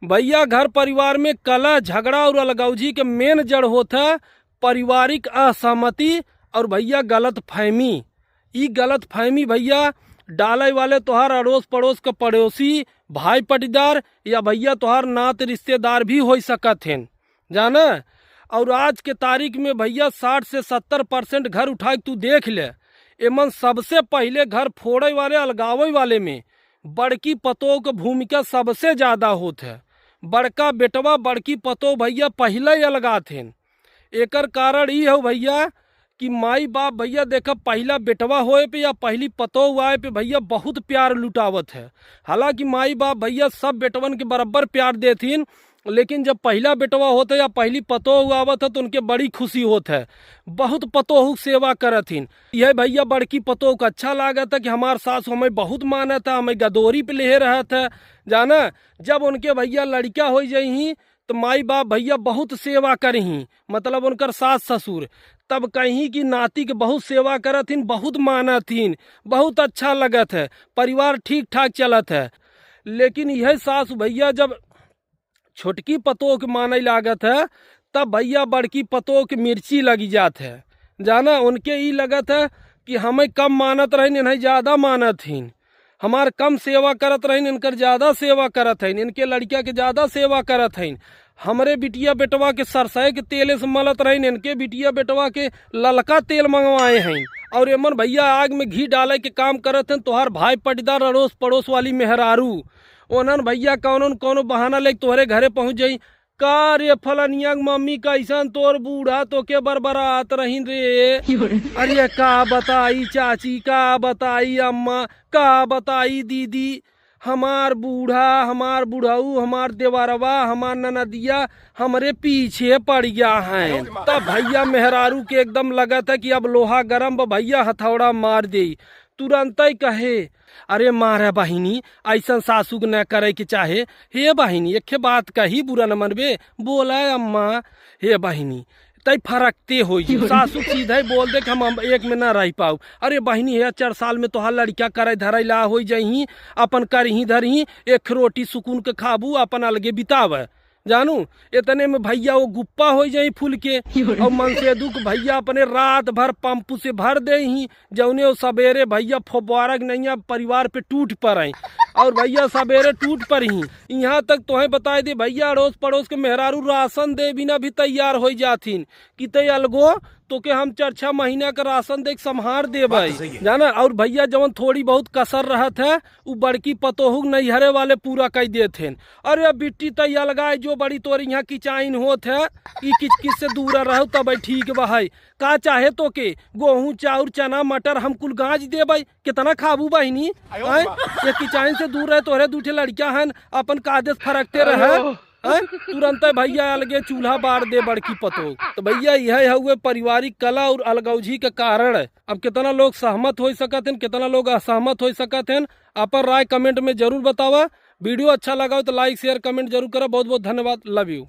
भैया घर परिवार में कलह झगड़ा और अलगावजी के मेन जड़ होता है पारिवारिक असहमति और भैया गलत फहमी। ई गलत फहमी भैया डाले वाले तोहार अड़ोस पड़ोस के पड़ोसी भाई पटीदार या भैया तोहार नात रिश्तेदार भी हो सकत हैं जाना। और आज के तारीख में भैया 60 से 70% घर उठा के तू देख ले, एमन सबसे पहले घर फोड़े वाले अलगावे वाले में बड़की पतोह की भूमिका सबसे ज्यादा होत है। बड़का बेटवा बड़की पतोह भैया पहले ही अलगात हैं। एकर कारण ये हो भैया कि माई बाप भैया देखा पहला बेटवा होए पे या पहली पतोह आए पे भैया बहुत प्यार लुटावत है। हालांकि माई बाप भैया सब बेटवन के बराबर प्यार देथिन, लेकिन जब पहला बेटवा होता है या पहली पतोह आवत है तो उनके बड़ी खुशी होत है, बहुत पतोह सेवा करथिन। यह भैया बड़की पतोह को अच्छा लागत है कि हमार सास हमें बहुत मानत है, हमें गदोरी पे ले रहत है जाना। जब उनके भैया लड़का हो जाही तो माई बाप भैया बहुत सेवा करही, मतलब उनकर सास ससुर तब कहीं की नाती के बहुत सेवा करथिन, बहुत मानथिन, बहुत अच्छा लगत है, परिवार ठीक ठाक चलत है। लेकिन यह सास भैया जब छोटकी पतोह के माने लागत है तब भैया बड़की पतोह के मिर्ची लगी जात है जाना। उनके ही लगत है कि हमें कम मानत रही, इन्हें ज्यादा मानथिन, हमार कम सेवा करत रही, इनकर ज्यादा सेवा करत है, इनके लड़किया के ज्यादा सेवा करत है। हमरे बिटिया बेटवा के सरसों के तेल से मलत रही, इनके बिटिया बेटवा के ललका तेल मंगवाए हैं। और एमन भैया आग में घी डाले के काम करत हैं। तोहार भाई पटीदार अड़ोस पड़ोस वाली मेहरारू ओनन भैया कौन कौनो बहाना लेके तोहरे घरे पहुंच जाई, का रे फलनिया मम्मी कैसन तोर बूढ़ा तो के बरबरात रही रे। अरे का बताई चाची, का बताई अम्मा, का बताई दीदी, हमार बूढ़ा हमार बुढ़ाऊ हमार देवरवा हमार ननदिया हमरे पीछे पड़ गया है। तब भैया मेहरारू के एकदम लगत है कि अब लोहा गरम भैया हथौड़ा मार दे। तुरंत ही कहे अरे मारे बहिनी ऐसा सासू न करे के चाहे, हे बहिनी एक बात कही बुरा न मनबे, बोला अम्मा हे बहिनी तई फरकते हो सासू सीधे बोल दे कि हम एक में न रह पाऊ। अरे बहिनी है 4 साल में तोहार लड़का करे धरे ला हो जाही, अपन करही धरही, एक रोटी सुकून के खाबू अपन अलगे बितावे जानू। इतने में भैया वो गुप्पा हो जाई फूल के और मनसेदू के भैया अपने रात भर पंप से भर दे ही, जौने वो सवेरे भैया फुब्बारक नहीं परिवार पे टूट पड़े और भैया सवेरे टूट पर ही। यहाँ तक तोहें बताए दे भैया अड़ोस पड़ोस के मेहरारू राशन दे बिना भी तैयार हो जाथिन कि तय अलगो तो के हम 4-6 महीना का राशन देख संहार दे भाई जाना। और भैया जवन थोड़ी बहुत कसर रहत है वो बड़की पतोहू नैहरे वाले पूरा कर देथे। अरे बिट्टी तैया लगाए जो बड़ी तोर यहाँ किचाइन होत है, ई किच किच से दूर रहो तब ठीक भाई। का चाहे तो के गेहूं चाउर चना मटर हम कुल गाज दे भाई, कितना खाबू बहिनी ये किचाइन से दूर रहे। तोहरे दूठे लड़कियां हन अपन कादेश फरकते रहे, तुरंत भैया अलगे चूल्हा बार दे बड़की पतोह। तो भैया यह हुए पारिवारिक कला और अलगौजी के कारण। अब कितना लोग सहमत हो सकते हैं, कितना लोग असहमत हो सकते हैं, अपन राय कमेंट में जरूर बतावा। वीडियो अच्छा लगा हो तो लाइक शेयर कमेंट जरूर करा। बहुत बहुत धन्यवाद, लव यू।